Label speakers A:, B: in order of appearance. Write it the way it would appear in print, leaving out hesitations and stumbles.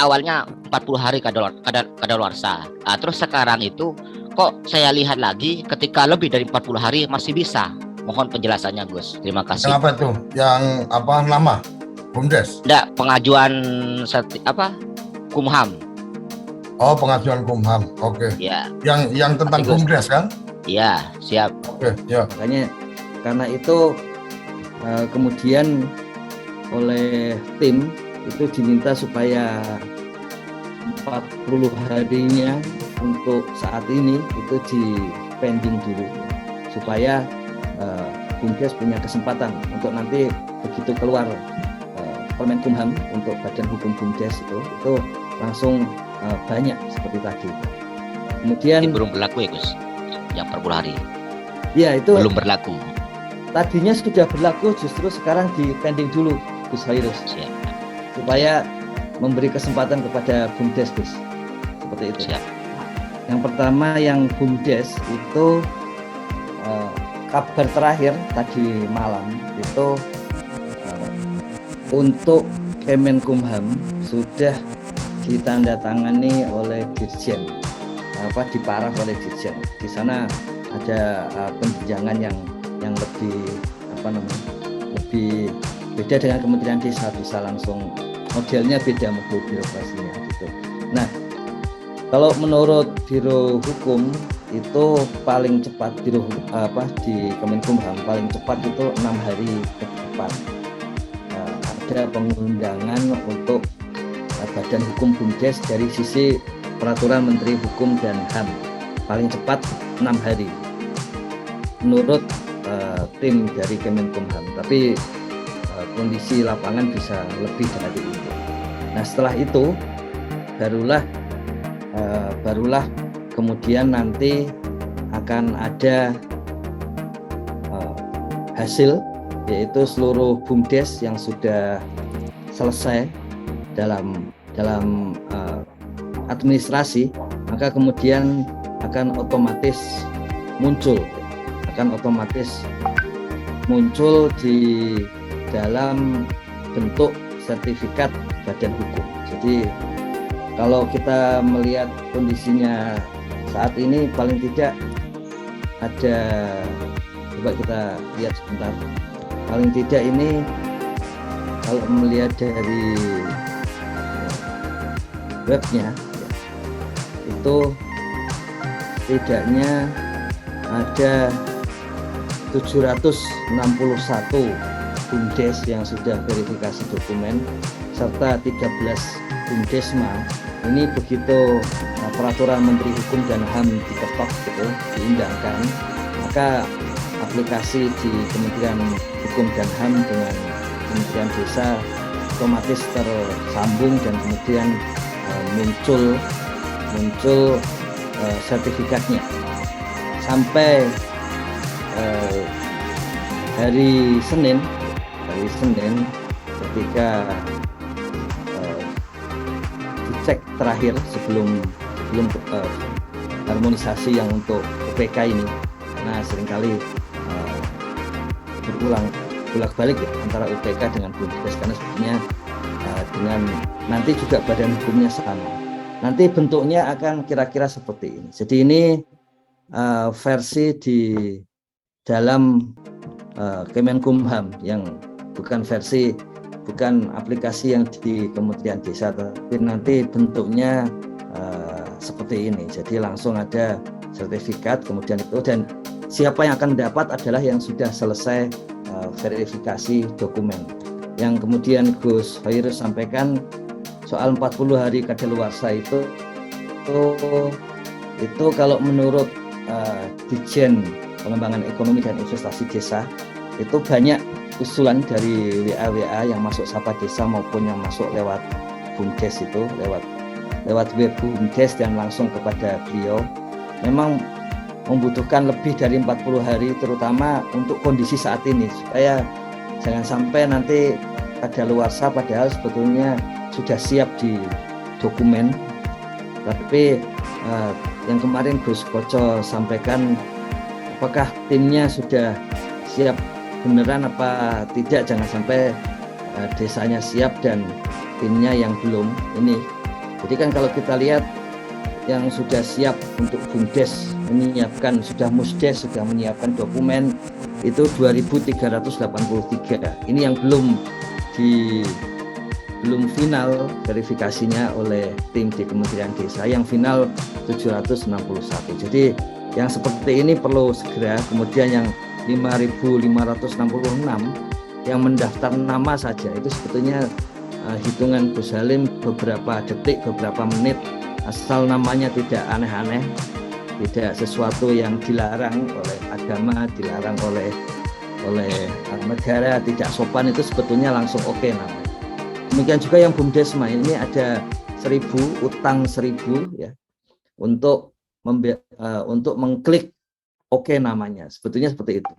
A: awalnya 40 hari kadaluarsa. Terus sekarang itu kok saya lihat lagi ketika lebih dari 40 hari masih bisa. Mohon penjelasannya, Gus. Terima kasih.
B: Yang apa itu? Yang apa nama? BUMDes?
A: Enggak, pengajuan Kumham.
B: Oh, pengajuan Kumham. Oke.
A: Ya.
B: Yang tentang BUMDes kan?
A: Iya, siap.
B: Oke, ya.
C: Makanya karena itu kemudian oleh tim itu diminta supaya 40 harinya untuk saat ini itu di pending dulu supaya BUMDes punya kesempatan untuk nanti begitu keluar Permen Kumham untuk Badan Hukum BUMDes itu langsung banyak seperti tadi. Kemudian
A: ini belum berlaku ya, Gus? Yang 40 hari.
C: Ya, itu
A: belum berlaku.
C: Tadinya sudah berlaku, justru sekarang di pending dulu, Gus Hairus.
A: Siap.
C: Supaya memberi kesempatan kepada BUMDes, Gus. Seperti itu.
A: Siap.
C: Yang pertama yang BUMDes itu kabar terakhir tadi malam itu untuk Kemenkumham sudah ditandatangani oleh Dirjen, diparaf oleh Dirjen. Di sana ada penjenjangan yang lebih lebih beda dengan Kementerian Desa, bisa langsung modelnya beda, model birokrasinya gitu. Nah, kalau menurut Biro Hukum itu paling cepat di Kemenkumham paling cepat itu 6 hari ke depan ada pengundangan untuk Badan Hukum BUMDes dari sisi Peraturan Menteri Hukum dan HAM, paling cepat 6 hari menurut tim dari Kemenkumham, tapi kondisi lapangan bisa lebih dari itu. Nah, setelah itu barulah kemudian nanti akan ada hasil, yaitu seluruh BUMDes yang sudah selesai dalam administrasi, maka kemudian akan otomatis muncul di dalam bentuk sertifikat badan hukum. Jadi kalau kita melihat kondisinya saat ini, paling tidak ada, coba kita lihat sebentar, paling tidak ini kalau melihat dari webnya itu setidaknya ada 761 BUMDes yang sudah verifikasi dokumen serta 13 BUMDesma. Ini begitu peraturan Menteri Hukum dan HAM diketok gitu, diundangkan, maka aplikasi di Kementerian Hukum dan HAM dengan Kementerian Desa otomatis tersambung dan kemudian muncul sertifikatnya sampai hari Senin ketika dicek terakhir sebelum harmonisasi yang untuk UPK ini, karena seringkali bolak-balik ya antara UPK dengan BUMDes, karena sebenarnya dengan nanti juga badan hukumnya sama. Nanti bentuknya akan kira-kira seperti ini. Jadi ini versi di dalam Kemenkumham yang bukan aplikasi yang di Kementerian Desa, tapi nanti bentuknya seperti ini. Jadi langsung ada sertifikat, kemudian itu, dan siapa yang akan mendapat adalah yang sudah selesai verifikasi dokumen. Yang kemudian Gus Hairus sampaikan soal 40 hari kadaluarsa itu kalau menurut Ditjen Pengembangan Ekonomi dan Investasi Desa itu banyak usulan dari WA yang masuk Sapa Desa maupun yang masuk lewat BUMDes itu, lewat web BUMDes dan langsung kepada beliau. Memang membutuhkan lebih dari 40 hari terutama untuk kondisi saat ini, supaya jangan sampai nanti kadaluarsa padahal sebetulnya sudah siap di dokumen, tapi yang kemarin Gus Koco sampaikan, apakah timnya sudah siap beneran apa tidak, jangan sampai desanya siap dan timnya yang belum. Ini Jadi kan kalau kita lihat yang sudah siap untuk BUMDes menyiapkan, sudah MUSDes sudah menyiapkan dokumen itu 2.383. Ini yang belum final verifikasinya oleh tim di Kementerian Desa, yang final 761. Jadi yang seperti ini perlu segera. Kemudian yang 5.566 yang mendaftar nama saja itu sebetulnya hitungan Gus Halim beberapa detik, beberapa menit, asal namanya tidak aneh-aneh, tidak sesuatu yang dilarang oleh agama, dilarang oleh negara, tidak sopan, itu sebetulnya langsung oke namanya. Demikian juga yang BUMDesma ini ada 1.000 utang 1.000 ya untuk mengklik oke namanya, sebetulnya seperti itu.